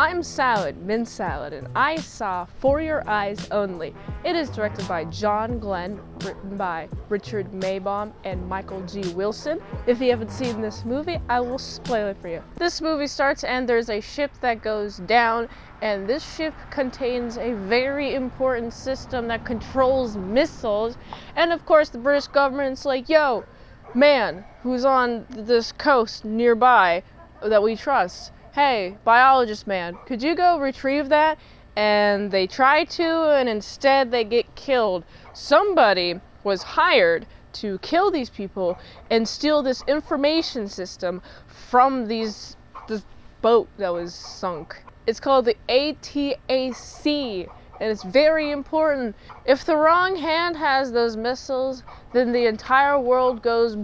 I'm Salad, Mint Salad, and I saw For Your Eyes Only. It is directed by John Glenn, written by Richard Maybaum and Michael G. Wilson. If you haven't seen this movie, I will spoil it for you. This movie starts and there's a ship that goes down, and this ship contains a very important system that controls missiles. And of course the British government's like, yo, man who's on this coast nearby that we trust, hey, biologist man, could you go retrieve that? And they try to, and instead they get killed. Somebody was hired to kill these people and steal this information system from this boat that was sunk. It's called the ATAC, and it's very important. If the wrong hand has those missiles, then the entire world goes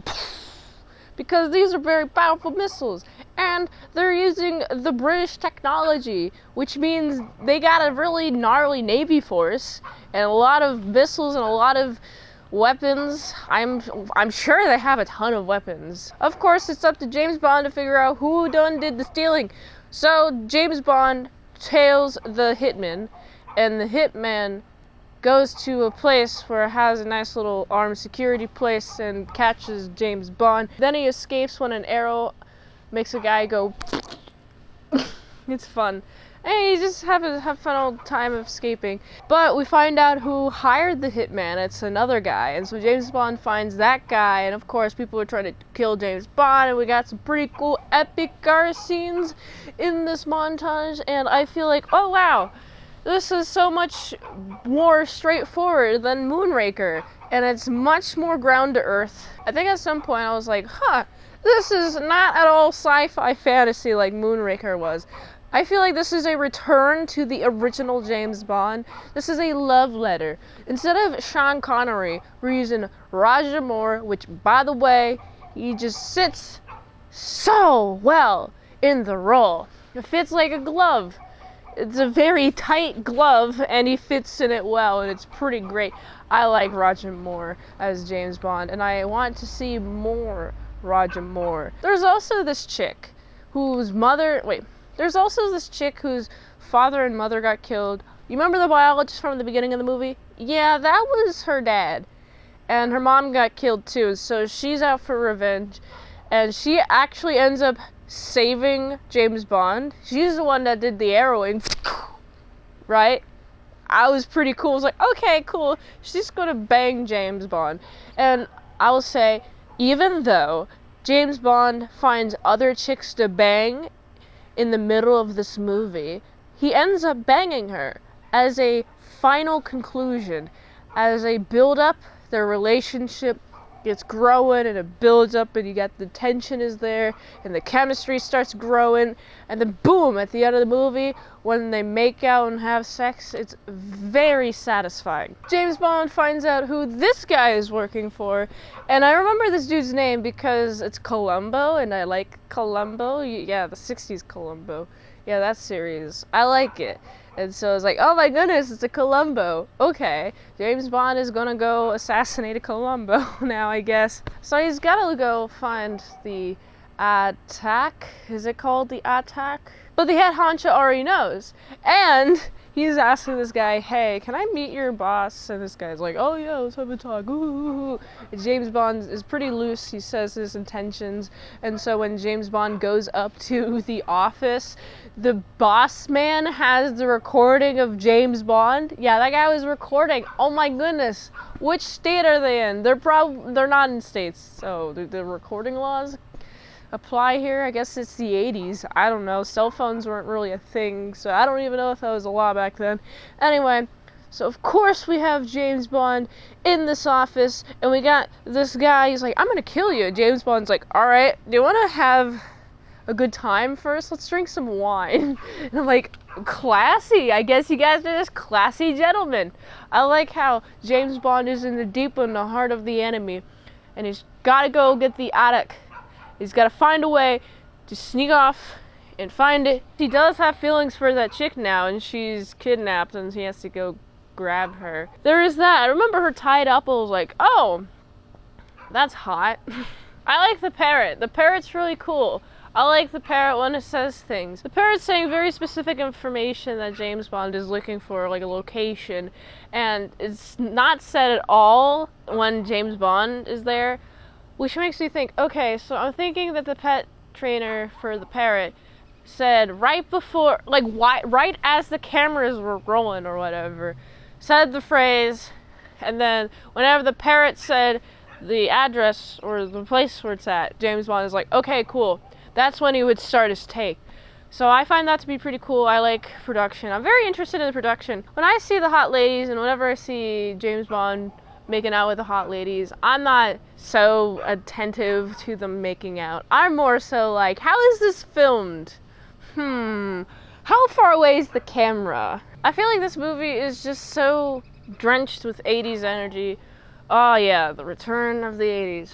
because these are very powerful missiles. And they're using the British technology, which means they got a really gnarly Navy force and a lot of missiles and a lot of weapons. I'm sure they have a ton of weapons. Of course, it's up to James Bond to figure out who did the stealing. So James Bond tails the hitman, and the hitman goes to a place where it has a nice little armed security place and catches James Bond. Then he escapes when an arrow makes a guy go it's fun. And you just have fun all the time of escaping. But we find out who hired the hitman. It's another guy. And so James Bond finds that guy, and of course people are trying to kill James Bond, and we got some pretty cool epic car scenes in this montage, and I feel like, oh wow, this is so much more straightforward than Moonraker, and it's much more ground to earth. I think at some point I was like, this is not at all sci-fi fantasy like Moonraker was. I feel like this is a return to the original James Bond. This is a love letter. Instead of Sean Connery, we're using Roger Moore, which, by the way, he just sits so well in the role. It fits like a glove. It's a very tight glove, and he fits in it well, and it's pretty great. I like Roger Moore as James Bond, and I want to see more Roger Moore. There's also this chick whose father and mother got killed. You remember the biologist from the beginning of the movie? Yeah, that was her dad. And her mom got killed too, so she's out for revenge. And she actually ends up saving James Bond. She's the one that did the arrowing, right? I was pretty cool. I was like, okay, cool. She's gonna bang James Bond. And I will say, even though James Bond finds other chicks to bang in the middle of this movie, he ends up banging her as a final conclusion, as a build-up. Their relationship gets growing and it builds up, and you got the tension is there and the chemistry starts growing, and then boom, at the end of the movie when they make out and have sex, it's very satisfying. James Bond finds out who this guy is working for, and I remember this dude's name because it's Columbo, and I like Columbo. Yeah, the 60s Columbo. Yeah, that series. I like it. And so it's like, oh my goodness, it's a Columbo. Okay, James Bond is gonna go assassinate a Columbo now, I guess. So he's gotta go find the attack. Is it called the attack? But the head honcho already knows. And he's asking this guy, hey, can I meet your boss? And this guy's like, oh yeah, let's have a talk. Ooh. And James Bond is pretty loose. He says his intentions. And so when James Bond goes up to the office, the boss man has the recording of James Bond. Yeah, that guy was recording. Oh my goodness. Which state are they in? They're not in states. So the recording laws apply here. I guess it's the 80s. I don't know. Cell phones weren't really a thing, so I don't even know if that was a law back then. Anyway, so of course we have James Bond in this office, and we got this guy. He's like, I'm gonna kill you. James Bond's like, alright, do you want to have a good time first? Let's drink some wine. And I'm like, classy. I guess you guys are just classy gentlemen. I like how James Bond is in the deep in the heart of the enemy, and he's gotta go get the attic. He's got to find a way to sneak off and find it. He does have feelings for that chick now, and she's kidnapped, and he has to go grab her. There is that. I remember her tied up. I was like, oh, that's hot. I like the parrot. The parrot's really cool. I like the parrot when it says things. The parrot's saying very specific information that James Bond is looking for, like a location, and it's not said at all when James Bond is there, which makes me think, okay, so I'm thinking that the pet trainer for the parrot said right before, like right as the cameras were rolling or whatever, said the phrase, and then whenever the parrot said the address or the place where it's at, James Bond is like, okay, cool. That's when he would start his take. So I find that to be pretty cool. I like production. I'm very interested in the production. When I see the hot ladies and whenever I see James Bond making out with the hot ladies, I'm not so attentive to them making out. I'm more so like, how is this filmed? How far away is the camera? I feel like this movie is just so drenched with 80s energy. Oh yeah, the return of the 80s.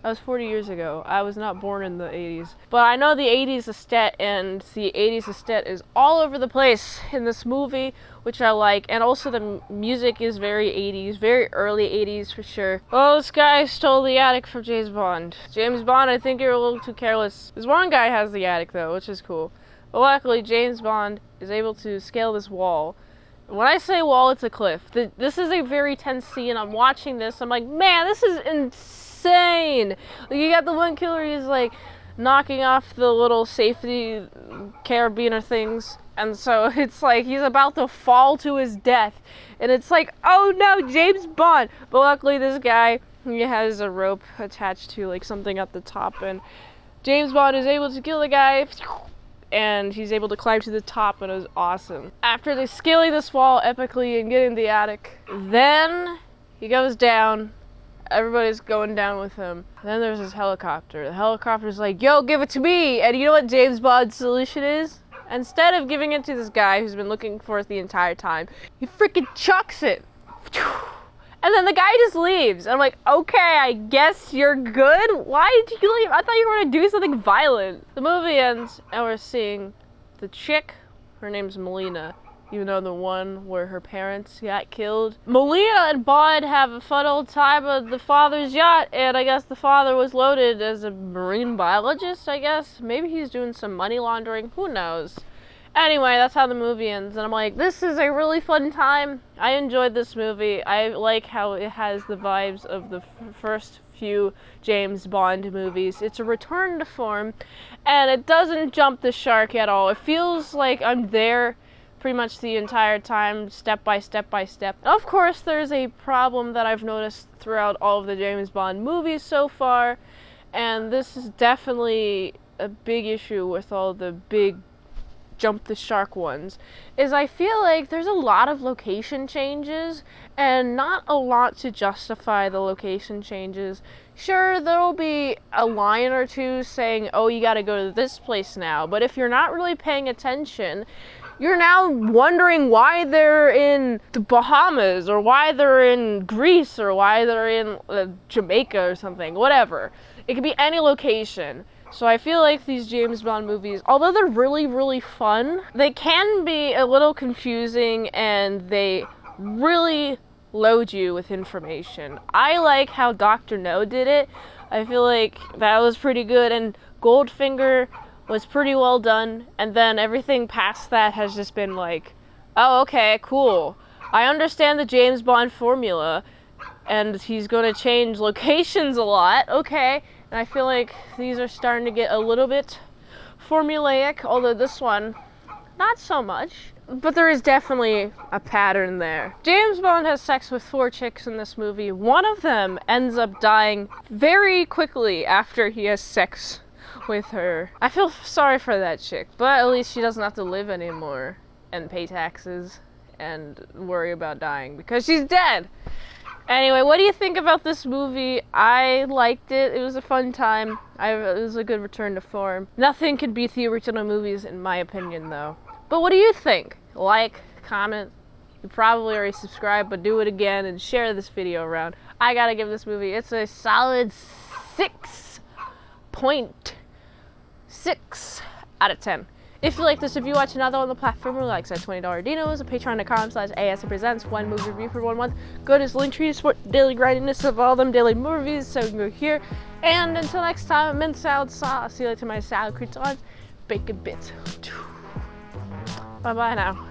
That was 40 years ago. I was not born in the 80s. But I know the 80s aesthetic, and the 80s aesthetic is all over the place in this movie, which I like. And also the music is very 80s, very early 80s for sure. Oh, this guy stole the attic from James Bond. James Bond, I think you're a little too careless. This one guy has the attic though, which is cool. But luckily, James Bond is able to scale this wall. When I say wall, it's a cliff. This is a very tense scene. I'm watching this. I'm like, man, this is insane. Like, you got the one killer, he's like knocking off the little safety carabiner things. And so it's like he's about to fall to his death. And it's like, oh no, James Bond. But luckily this guy, he has a rope attached to like something at the top. And James Bond is able to kill the guy. And he's able to climb to the top, and it was awesome. After they scaling this wall epically and getting the attic, then he goes down. Everybody's going down with him. Then there's this helicopter. The helicopter's like, yo, give it to me. And you know what James Bond's solution is? Instead of giving it to this guy who's been looking for it the entire time, he freaking chucks it. And then the guy just leaves. And I'm like, okay, I guess you're good? Why did you leave? I thought you were gonna do something violent. The movie ends, and we're seeing the chick. Her name's Melina, even though the one where her parents got killed. Melina and Bond have a fun old time at the father's yacht, and I guess the father was loaded as a marine biologist, I guess. Maybe he's doing some money laundering, who knows? Anyway, that's how the movie ends, and I'm like, this is a really fun time. I enjoyed this movie. I like how it has the vibes of the first few James Bond movies. It's a return to form, and it doesn't jump the shark at all. It feels like I'm there pretty much the entire time, step by step by step. Of course, there's a problem that I've noticed throughout all of the James Bond movies so far, and this is definitely a big issue with all the big jump the shark ones, is I feel like there's a lot of location changes and not a lot to justify the location changes. Sure, there'll be a line or two saying, oh, you gotta go to this place now, but if you're not really paying attention, you're now wondering why they're in the Bahamas, or why they're in Greece, or why they're in Jamaica or something, whatever. It could be any location. So I feel like these James Bond movies, although they're really, really fun, they can be a little confusing, and they really load you with information. I like how Dr. No did it. I feel like that was pretty good, and Goldfinger was pretty well done, and then everything past that has just been like, oh, okay, cool. I understand the James Bond formula, and he's going to change locations a lot, okay. And I feel like these are starting to get a little bit formulaic, although this one, not so much. But there is definitely a pattern there. James Bond has sex with 4 chicks in this movie. One of them ends up dying very quickly after he has sex with her. I feel sorry for that chick, but at least she doesn't have to live anymore and pay taxes and worry about dying because she's dead. Anyway, what do you think about this movie? I liked it. It was a fun time. It was a good return to form. Nothing could beat the original movies in my opinion though. But what do you think? Like, comment. You probably already subscribed, but do it again and share this video around. I gotta give this movie, it's a solid 6.6 out of 10. If you like this review, watch another on the platform where likes at $20 dinos, patreon.com/ASEPresents, 1 movie review for 1 month. Go to this link tree to support the daily grindiness of all them daily movies, so you can go here. And until next time, mint salad sauce. See you later, my salad croutons, bacon bits. Bye bye now.